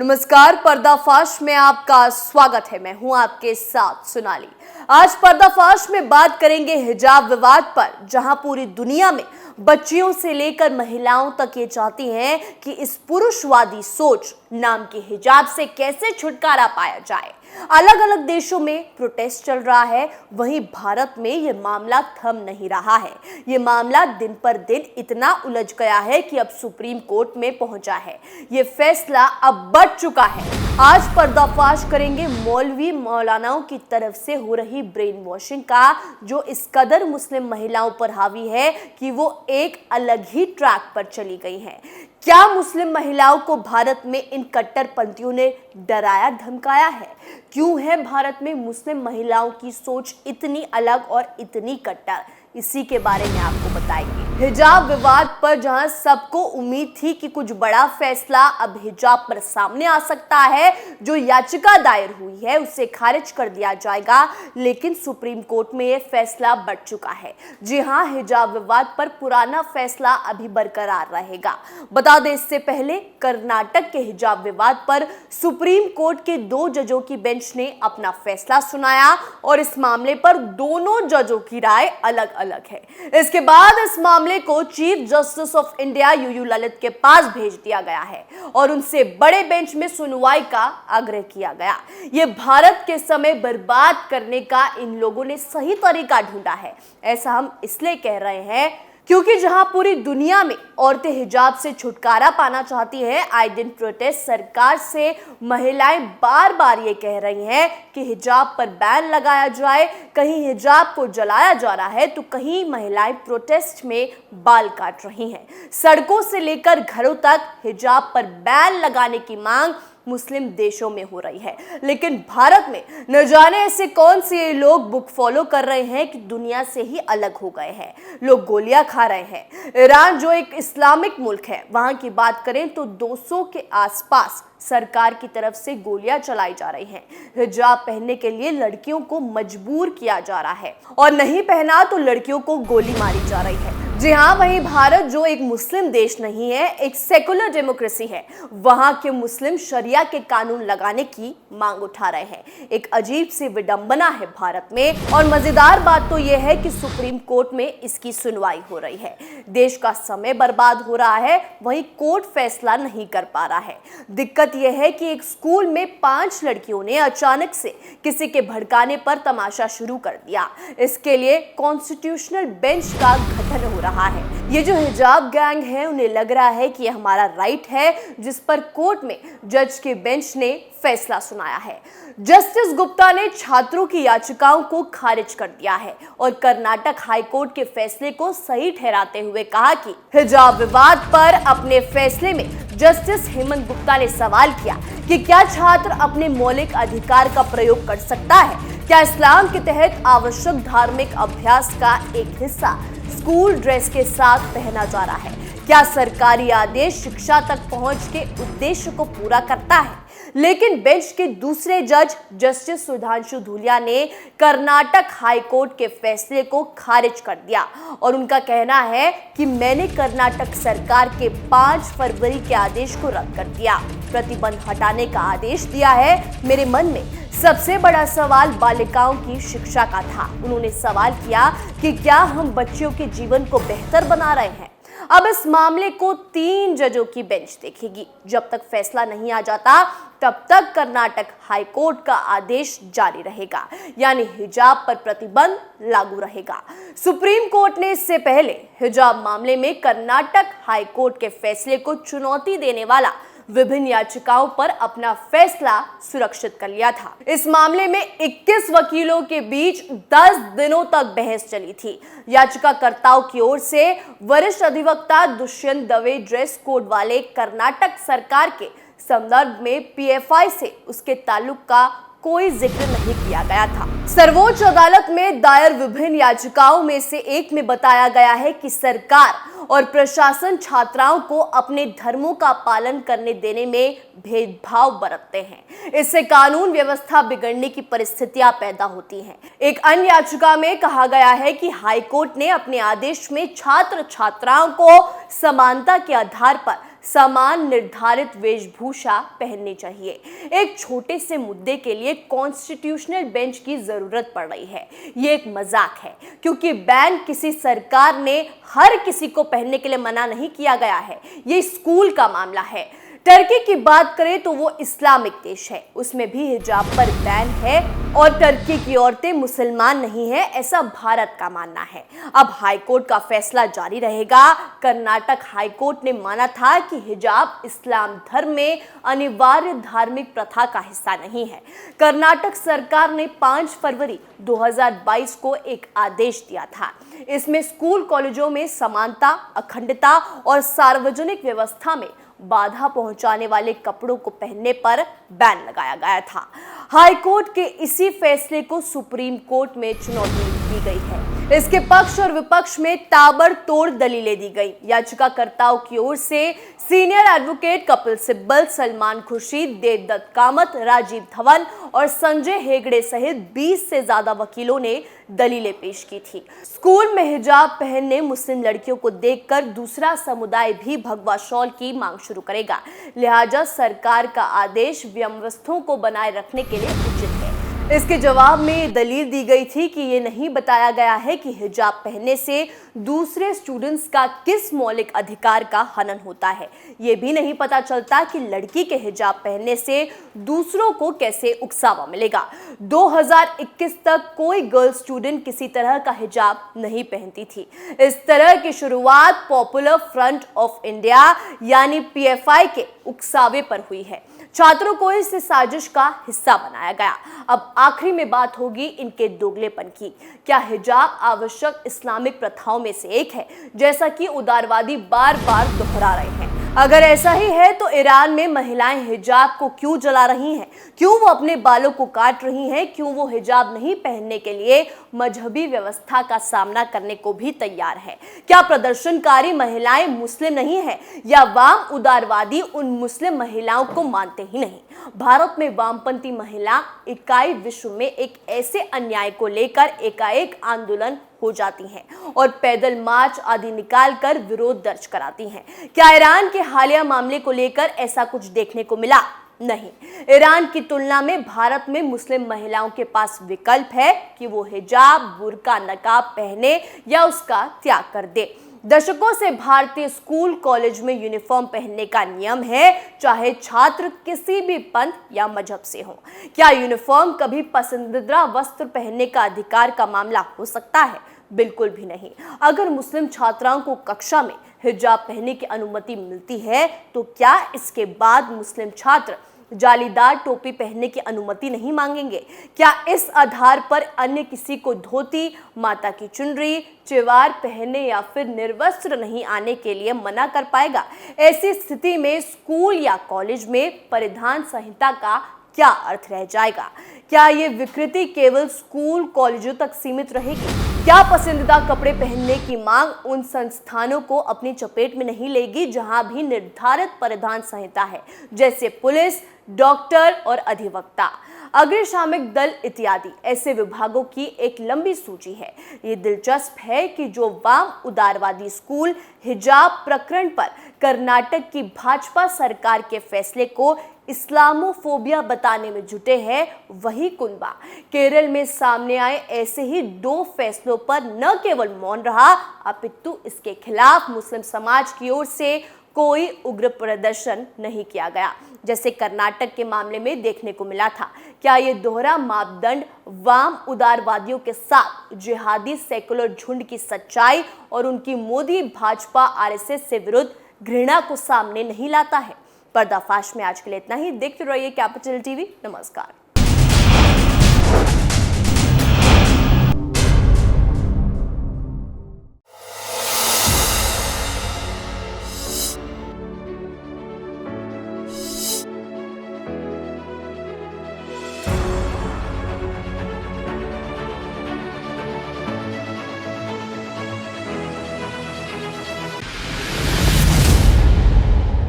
नमस्कार, पर्दाफाश में आपका स्वागत है। मैं हूं आपके साथ सोनाली। आज पर्दाफाश में बात करेंगे हिजाब विवाद पर, जहां पूरी दुनिया में बच्चियों से लेकर महिलाओं तक ये चाहती हैं कि इस पुरुषवादी सोच नाम के हिजाब से कैसे छुटकारा पाया जाए। अलग अलग देशों में प्रोटेस्ट चल रहा है, वहीं भारत में ये मामला थम नहीं रहा है। ये मामला दिन पर दिन इतना उलझ गया है कि अब सुप्रीम कोर्ट में पहुंचा है। ये फैसला अब बढ़ चुका है। आज पर्दाफाश करेंगे मौलवी मौलानाओं की तरफ से हो रही ब्रेन वॉशिंग का, जो इस कदर मुस्लिम महिलाओं पर हावी है कि वो एक अलग ही ट्रैक पर चली गई हैं। क्या मुस्लिम महिलाओं को भारत में इन कट्टरपंथियों ने डराया धमकाया है? क्यों है भारत में मुस्लिम महिलाओं की सोच इतनी अलग और इतनी कट्टर? इसी के बारे में आपको बताएंगे। हिजाब विवाद पर जहां सबको उम्मीद थी कि कुछ बड़ा फैसला अब हिजाब पर सामने आ सकता है, जो याचिका दायर हुई है उसे खारिज कर दिया जाएगा, लेकिन सुप्रीम कोर्ट में यह फैसला बढ़ चुका है। जी हां, हिजाब विवाद पर पुराना फैसला अभी बरकरार रहेगा। बता दें, इससे पहले कर्नाटक के हिजाब विवाद पर सुप्रीम कोर्ट के 2 जजों की बेंच ने अपना फैसला सुनाया और इस मामले पर दोनों जजों की राय अलग अलग है। इसके बाद इस मामले को chief justice of India UU Lalit के पास भेज दिया गया है और उनसे बड़े बेंच में सुनवाई का आग्रह किया गया। ये भारत के समय बर्बाद करने का इन लोगों ने सही तरीका ढूंढा है। ऐसा हम इसलिए कह रहे हैं क्योंकि जहां पूरी दुनिया में औरतें हिजाब से छुटकारा पाना चाहती हैं, आए दिन प्रोटेस्ट सरकार से महिलाएं बार बार ये कह रही हैं कि हिजाब पर बैन लगाया जाए। कहीं हिजाब को जलाया जा रहा है तो कहीं महिलाएं प्रोटेस्ट में बाल काट रही हैं। सड़कों से लेकर घरों तक हिजाब पर बैन लगाने की मांग मुस्लिम देशों में हो रही है, लेकिन भारत में न जाने ऐसे कौन से लोग बुक फॉलो कर रहे हैं कि दुनिया से ही अलग हो गए हैं। लोग गोलियां खा रहे हैं। ईरान जो एक इस्लामिक मुल्क है, वहां की बात करें तो 200 के आसपास सरकार की तरफ से गोलियां चलाई जा रही हैं। हिजाब पहनने के लिए लड़कियों को मजबूर किया जा रहा है और नहीं पहना तो लड़कियों को गोली मारी जा रही है। जी हाँ, वहीं भारत जो एक मुस्लिम देश नहीं है, एक सेकुलर डेमोक्रेसी है, वहां के मुस्लिम शरिया के कानून लगाने की मांग उठा रहे हैं। एक अजीब सी विडंबना है भारत में, और मजेदार बात तो यह है कि सुप्रीम कोर्ट में इसकी सुनवाई हो रही है। देश का समय बर्बाद हो रहा है, वहीं कोर्ट फैसला नहीं कर पा रहा है। दिक्कत यह है कि एक स्कूल में 5 लड़कियों ने अचानक से किसी के भड़काने पर तमाशा शुरू कर दिया। इसके लिए कॉन्स्टिट्यूशनल बेंच का गठन हो रहा है। ये जो हिजाब गैंग है, उन्हें लग रहा है कि यह हमारा राइट है, जिस पर कोर्ट में जज के बेंच ने फैसला सुनाया है। जस्टिस गुप्ता ने छात्रों की याचिकाओं को खारिज कर दिया है और कर्नाटक हाईकोर्ट के फैसले को सही ठहराते हुए कहा कि हिजाब विवाद पर अपने फैसले में जस्टिस हेमंत गुप्ता ने सवाल किया कि क्या छात्र अपने मौलिक अधिकार का प्रयोग कर सकता है? क्या इस्लाम के तहत आवश्यक धार्मिक अभ्यास का एक हिस्सा स्कूल ड्रेस के साथ पहना जा रहा है? क्या सरकारी आदेश शिक्षा तक पहुंच के उद्देश्य को पूरा करता है? लेकिन बेंच के दूसरे जज जस्टिस सुधांशु धूलिया ने कर्नाटक हाईकोर्ट के फैसले को खारिज कर दिया और उनका कहना है कि मैंने कर्नाटक सरकार के 5 फरवरी के आदेश को रद्द कर दिया, प्रतिबंध हटाने का आदेश दिया है। मेरे मन में सबसे बड़ा सवाल बालिकाओं की शिक्षा का था। उन्होंने सवाल किया कि क्या हम बच्चियों के जीवन को बेहतर बना रहे हैं? अब इस मामले को 3 जजों की बेंच देखेगी। जब तक फैसला नहीं आ जाता, तब तक कर्नाटक हाईकोर्ट का आदेश जारी रहेगा, यानी हिजाब पर प्रतिबंध लागू रहेगा। सुप्रीम कोर्ट ने इससे पहले हिजाब मामले में कर्नाटक हाईकोर्ट के फैसले को चुनौती देने वाला विभिन्न याचिकाओं पर अपना फैसला सुरक्षित कर लिया था। इस मामले में 21 वकीलों के बीच 10 दिनों तक बहस चली थी। याचिकाकर्ताओं की ओर से वरिष्ठ अधिवक्ता दुष्यंत दवे ड्रेस कोड वाले कर्नाटक सरकार के संदर्भ में पीएफआई से उसके ताल्लुक का कोई जिक्र नहीं किया गया था। सर्वोच्च अदालत में दायर विभिन्न याचिकाओं में से एक में बताया गया है कि सरकार और प्रशासन छात्राओं को अपने धर्मों का पालन करने देने में भेदभाव बरतते हैं। इससे कानून व्यवस्था बिगड़ने की परिस्थितियां पैदा होती हैं। एक अन्य याचिका में कहा गया है कि हाईकोर्ट ने अपने आदेश में छात्र छात्राओं को समानता के आधार पर समान निर्धारित वेशभूषा पहननी चाहिए। एक छोटे से मुद्दे के लिए कॉन्स्टिट्यूशनल बेंच की जरूरत पड़ रही है। ये एक मजाक है, क्योंकि बैन किसी सरकार ने हर किसी को पहनने के लिए मना नहीं किया गया है। ये स्कूल का मामला है। टर्की की बात करें तो वो इस्लामिक देश है, उसमें भी हिजाब पर बैन है और टर्की की औरतें मुसलमान नहीं है, ऐसा भारत का मानना है। अब हाईकोर्ट का फैसला जारी रहेगा। कर्नाटक हाईकोर्ट ने माना था कि हिजाब इस्लाम धर्म में अनिवार्य धार्मिक प्रथा का हिस्सा नहीं है। कर्नाटक सरकार ने 5 फरवरी 2022 को एक आदेश दिया था। इसमें स्कूल कॉलेजों में समानता, अखंडता और सार्वजनिक व्यवस्था में बाधा पहुंचाने वाले कपड़ों को पहनने पर बैन लगाया गया था। हाईकोर्ट के इसी फैसले को सुप्रीम कोर्ट में चुनौती दी गई है। इसके पक्ष और विपक्ष में ताबड़तोड़ दलीलें दी गई। याचिकाकर्ताओं की ओर से सीनियर एडवोकेट कपिल सिब्बल, सलमान खुर्शीद, देवदत्त कामत, राजीव धवन और संजय हेगड़े सहित 20 से ज्यादा वकीलों ने दलीलें पेश की थी। स्कूल में हिजाब पहनने मुस्लिम लड़कियों को देखकर दूसरा समुदाय भी भगवा शॉल की मांग शुरू करेगा। लिहाजा सरकार का आदेश व्यवस्थाओं को बनाए रखने के लिए उचित है। इसके जवाब में दलील दी गई थी कि ये नहीं बताया गया है कि हिजाब पहनने से दूसरे स्टूडेंट्स का किस मौलिक अधिकार का हनन होता है। ये भी नहीं पता चलता कि लड़की के हिजाब पहनने से दूसरों को कैसे उकसावा मिलेगा। 2021 तक कोई गर्ल स्टूडेंट किसी तरह का हिजाब नहीं पहनती थी। इस तरह की शुरुआत पॉपुलर फ्रंट ऑफ इंडिया यानी PFI के उकसावे पर हुई है। छात्रों को इस साजिश का हिस्सा बनाया गया। अब आखिरी में बात होगी इनके दोगलेपन की। क्या हिजाब आवश्यक इस्लामिक प्रथाओं में से एक है, जैसा कि उदारवादी बार बार दोहरा रहे हैं? अगर ऐसा ही है तो ईरान में महिलाएं हिजाब को क्यों जला रही हैं? क्यों वो अपने बालों को काट रही हैं? क्यों वो हिजाब नहीं पहनने के लिए मजहबी व्यवस्था का सामना करने को भी तैयार है? क्या प्रदर्शनकारी महिलाएं मुस्लिम नहीं है या वाम उदारवादी उन मुस्लिम महिलाओं को मानते ही नहीं? भारत में वामपंथी महिला इकाई विश्व में एक ऐसे अन्याय को लेकर एकाएक आंदोलन हो जाती हैं और पैदल मार्च आदि निकालकर विरोध दर्ज कराती हैं। क्या ईरान के हालिया मामले को लेकर ऐसा कुछ देखने को मिला? नहीं। ईरान की तुलना में भारत में मुस्लिम महिलाओं के पास विकल्प है कि वो हिजाब, बुर्का, नकाब पहने या उसका त्याग कर दे। दशकों से भारतीय स्कूल कॉलेज में यूनिफॉर्म पहनने का नियम है, चाहे छात्र किसी भी पंथ या मजहब से हो। क्या यूनिफॉर्म कभी पसंदीदा वस्त्र पहनने का अधिकार का मामला हो सकता है? बिल्कुल भी नहीं। अगर मुस्लिम छात्राओं को कक्षा में हिजाब पहनने की अनुमति मिलती है तो क्या इसके बाद मुस्लिम छात्र जालीदार टोपी पहनने की अनुमति नहीं मांगेंगे? क्या इस आधार पर अन्य किसी को धोती, माता की चुनरी, चिवार पहनने या फिर निर्वस्त्र नहीं आने के लिए मना कर पाएगा? ऐसी स्थिति में स्कूल या कॉलेज में परिधान संहिता का क्या अर्थ रह जाएगा? क्या ये विकृति केवल स्कूल कॉलेजों तक सीमित रहेगी? क्या पसंदीदा कपड़े पहनने की मांग उन संस्थानों को अपनी चपेट में नहीं लेगी जहां भी निर्धारित परिधान संहिता है, जैसे पुलिस, डॉक्टर और अधिवक्ता, अग्निशामक दल इत्यादि? ऐसे विभागों की एक लंबी सूची है। ये दिलचस्प है कि जो वाम उदारवादी स्कूल हिजाब प्रकरण पर कर्नाटक की भाजपा सरकार के फैसले को इस्लामोफोबिया बताने में जुटे हैं, वही कुनबा केरल में सामने आए ऐसे ही 2 फैसलों पर न केवल मौन रहा, अपितु इसके खिलाफ मुस्लिम समाज की ओर से कोई उग्र प्रदर्शन नहीं किया गया, जैसे कर्नाटक के मामले में देखने को मिला था। क्या ये दोहरा मापदंड वाम उदारवादियों के साथ जिहादी सेकुलर झुंड की सच्चाई और उनकी मोदी, भाजपा, RSS से विरुद्ध घृणा को सामने नहीं लाता है? पर्दाफाश में आज के लिए इतना ही। देखते रहिए कैपिटल टीवी। नमस्कार।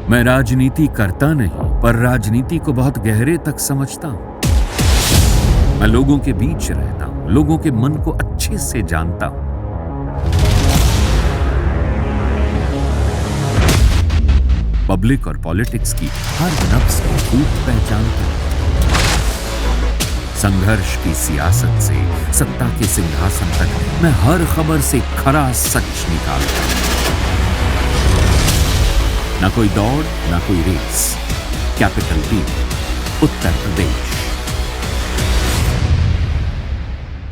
मैं राजनीति करता नहीं, पर राजनीति को बहुत गहरे तक समझता हूं। मैं लोगों के बीच रहता हूं, लोगों के मन को अच्छे से जानता हूं। पब्लिक पब्लिक और पॉलिटिक्स की हर नब्ज को खूब पहचानता हूं। संघर्ष की सियासत से सत्ता के सिंहासन तक मैं हर खबर से खरा सच निकालता हूं। न कोई दौड़, न कोई race. Capital B, Uttar Pradesh.